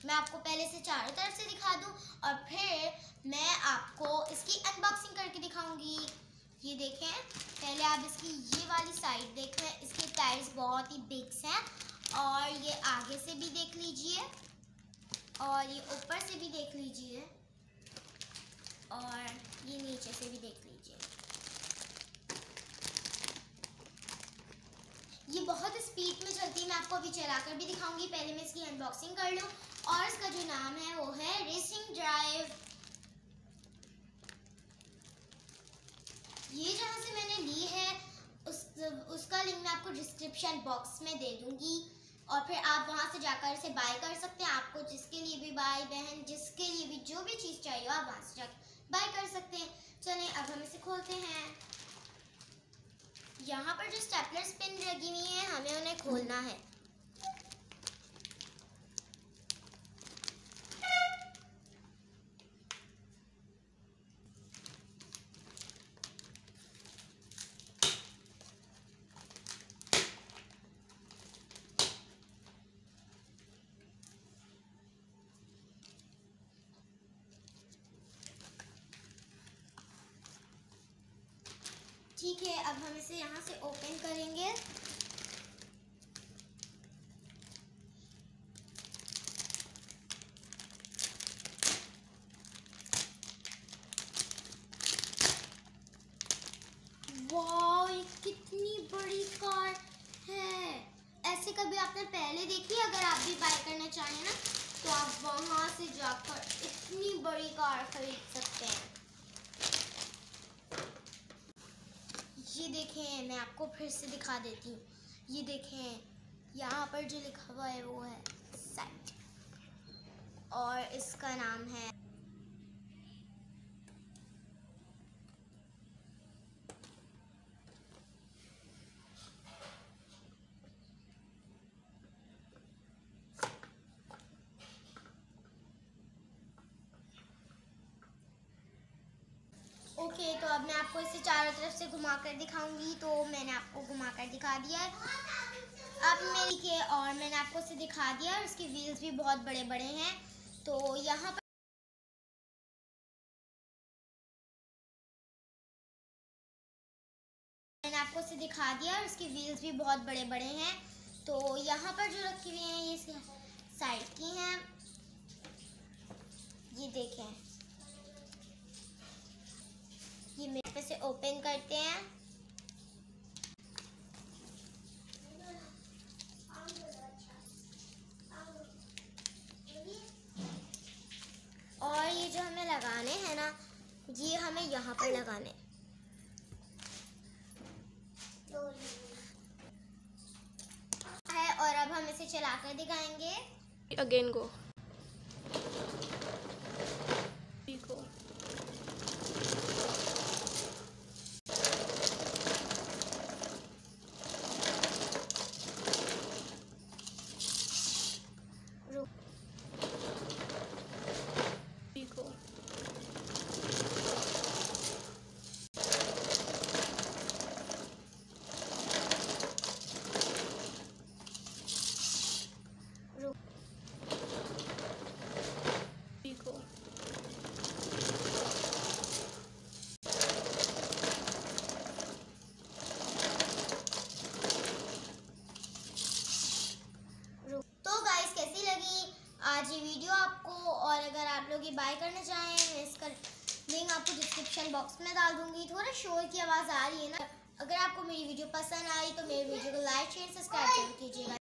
मैं आपको पहले से चारों तरफ से दिखा दूं और फिर मैं आपको इसकी अनबॉक्सिंग करके दिखाऊंगी। ये देखें, पहले आप इसकी ये वाली साइड देखें। इसके टायर्स बहुत ही बिग्स हैं और ये आगे से भी देख लीजिए और ये ऊपर से भी देख लीजिए और ये नीचे से भी देख लीजिए। ये बहुत स्पीड में चलती है, मैं आपको अभी चलाकर भी दिखाऊंगी। पहले मैं इसकी अनबॉक्सिंग कर लूँ और इसका जो नाम है वो है रेसिंग ड्राइव। ये जहाँ से मैंने ली है उसका लिंक मैं आपको डिस्क्रिप्शन बॉक्स में दे दूंगी और फिर आप वहाँ से जाकर इसे बाय कर सकते हैं। आपको जिसके लिए भी, भाई बहन जिसके लिए भी जो भी चीज़ चाहिए आप वहाँ से जाकर बाय कर सकते हैं। चलें अब हम इसे खोलते हैं। यहाँ पर जो स्टेपलर पिन लगी हुई है हमें उन्हें खोलना है। ठीक है, अब हम इसे यहाँ से ओपन करेंगे। वाह, ये कितनी बड़ी कार है। ऐसे कभी आपने पहले देखी? अगर आप भी बाय करना चाहें ना तो आप वहाँ से जाकर इतनी बड़ी कार खरीद सकते हैं। ये देखें, मैं आपको फिर से दिखा देती हूँ। ये देखें, यहाँ पर जो लिखा हुआ है वो है साइट और इसका नाम है ओके। तो अब मैं आपको इसे चारों तरफ से घुमाकर दिखाऊंगी। तो मैंने आपको घुमाकर दिखा दिया है अब मेरी के, और मैंने आपको इसे दिखा दिया और इसके व्हील्स भी बहुत बड़े बड़े हैं। तो यहाँ पर मैंने आपको इसे दिखा दिया और इसके व्हील्स भी बहुत बड़े बड़े हैं। तो यहाँ पर जो रखी हुई हैं ये साइट की हैं। ये देखें, ये मेरे पे से ओपन करते हैं और ये जो हमें लगाने हैं ना, ये हमें यहाँ पर लगाने है और अब हम इसे चलाकर दिखाएंगे। अगेन गो आज ये वीडियो आपको, और अगर आप लोग ये बाय करना चाहें मैं इसका लिंक आपको डिस्क्रिप्शन बॉक्स में डाल दूंगी। थोड़ा शोर की आवाज़ आ रही है ना। अगर आपको मेरी वीडियो पसंद आई तो मेरी वीडियो को लाइक शेयर